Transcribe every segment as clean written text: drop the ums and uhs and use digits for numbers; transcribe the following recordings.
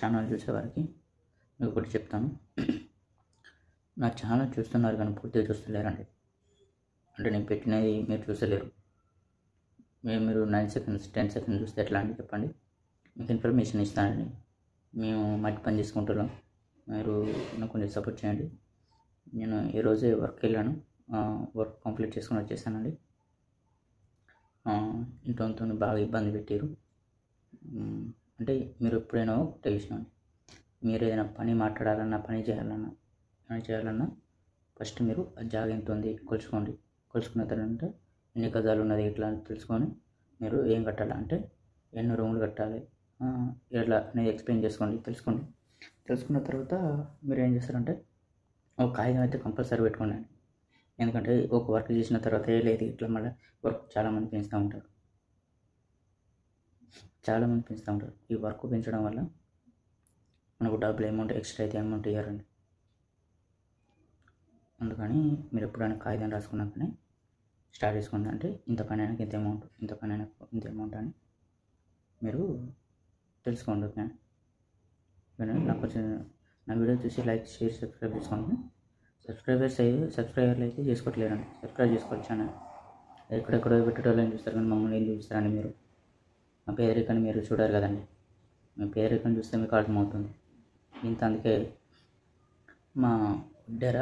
Channel చూసేవారికి మీకు ఒకటి చెప్తాను. నా ఛానల్ చూస్తున్నారు కానీ పూర్తిగా చూస్తలేరండి. అంటే నేను పెట్టినది మీరు చూస్తలేరు. మీరు 9 సెకండ్స్ 10 సెకండ్స్ చూస్తే ఎట్లా అండి చెప్పండి. మీకు ఇన్ఫర్మేషన్ ఇస్తానండి. మేము మట్టి పని చేసుకుంటున్నాం, మీరు నాకు కొంచెం సపోర్ట్ చేయండి. నేను ఈరోజే వర్క్ వెళ్ళాను, వర్క్ కంప్లీట్ చేసుకుని వచ్చేసానండి. ఇంట్లో బాగా ఇబ్బంది పెట్టారు. అంటే మీరు ఎప్పుడైనా ఒకటే విషయం, మీరు ఏదైనా పని మాట్లాడాలన్నా పని చేయాలన్నా ఫస్ట్ మీరు ఆ జాగా ఎంత ఉంది కొలుచుకోండి. కొలుచుకున్న తర్వాత ఎన్ని గజాలు ఉన్నది ఇట్లా తెలుసుకొని మీరు ఏం కట్టాలి అంటే ఎన్ని రూములు కట్టాలి ఎట్లా అనేది ఎక్స్ప్లెయిన్ తెలుసుకోండి. తెలుసుకున్న తర్వాత మీరు ఏం చేస్తారంటే ఒక కాగితం అయితే కంపల్సరీ పెట్టుకోండి. ఎందుకంటే ఒక వర్క్ చేసిన తర్వాత లేదు ఇట్లా మళ్ళీ వర్క్ చాలామంది పెంచుతూ ఉంటారు. ఈ వర్క్ పెంచడం వల్ల మనకు డబ్బులు అమౌంట్ ఎక్స్ట్రా అయితే అమౌంట్ ఇవ్వరండి. అందుకని మీరు ఎప్పుడైనా కాగితం రాసుకున్నాకనే స్టార్ట్ చేసుకోండి. అంటే ఇంత పని అయినాక ఇంత అమౌంట్, ఇంత పని అయినాక ఇంత అమౌంట్ అని మీరు తెలుసుకోండి. ఓకే, నాకు వచ్చిన నా వీడియో చూసి లైక్, షేర్, సబ్స్క్రైబ్ చేసుకోండి. సబ్స్క్రైబర్లు అయితే చేసుకోవట్లేరండి. సబ్స్క్రైబ్ చేసుకోవాలి ఛానల్. ఎక్కడెక్కడో పెట్టేటోళ్ళని చూస్తారు కానీ మమ్మల్ని ఏం చూస్తారండి. మీరు మా పేదరికాన్ని మీరు చూడారు కదండి. మీ పేదరికాన్ని చూస్తే మీకు అర్థమవుతుంది. అందుకే మా ఒడ్డెర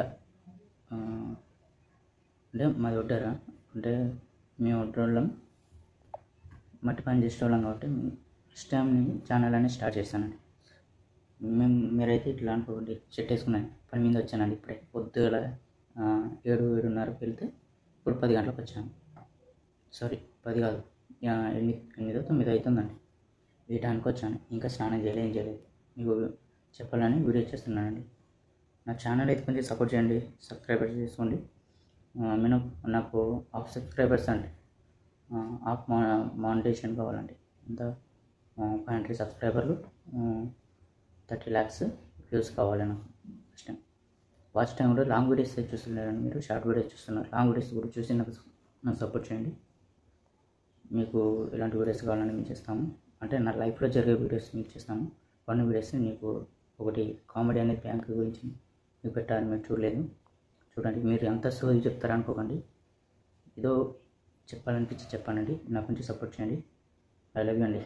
అంటే మాది ఒడ్డెర అంటే మేము ఒడ్డోళ్ళం, మట్టి పని చేసేవాళ్ళం కాబట్టి ఫస్ట్ టైం నేను ఛానల్ అనేది స్టార్ట్ చేస్తానండి. మీరైతే ఇట్లా అనుకోండి, షర్ట్ వేసుకున్నాను పని మీద వచ్చానండి. ఇప్పుడే పొద్దుగల 7-7:30కి వెళ్తే ఇప్పుడు 10 గంటలకు వచ్చాను. సారీ 10 కాదు, 8-9 అవుతుందండి. ఈ టైంకి వచ్చాను. ఇంకా స్నానం ఏం చేయలేదు. మీకు చెప్పాలని వీడియో చేస్తున్నానండి. నా ఛానల్ అయితే కొంచెం సపోర్ట్ చేయండి, సబ్స్క్రైబర్స్ చేసుకోండి. నాకు హాఫ్ సబ్స్క్రైబర్స్ అండి, హాఫ్ మానిటైజేషన్ కావాలండి. అంత 500 సబ్స్క్రైబర్లు, 30 lakhs వ్యూస్ కావాలి నాకు. ఫస్ట్ టైం వాచ్ టైం కూడా లాంగ్ వీడియోస్ చూస్తున్నారండి. మీరు షార్ట్ వీడియోస్ చూస్తున్నారు, లాంగ్ వీడియోస్ కూడా చూసి నాకు సపోర్ట్ చేయండి. మీకు ఎలాంటి వీడియోస్ కావాలని మేము చేస్తాము. అంటే నా లైఫ్లో జరిగే వీడియోస్ మీకు చేస్తాము. కొన్ని వీడియోస్ మీకు ఒకటి కామెడీ అనే బ్యాంక్ గురించి మీకు పెట్టాలని మీరు చూడలేదు. చూడండి, మీరు ఎంత సోది చెప్తారనుకోకండి. ఏదో చెప్పాలనిపించి చెప్పానండి. నాకు కొంచెం సపోర్ట్ చేయండి. ఐ లవ్ యూ అండి.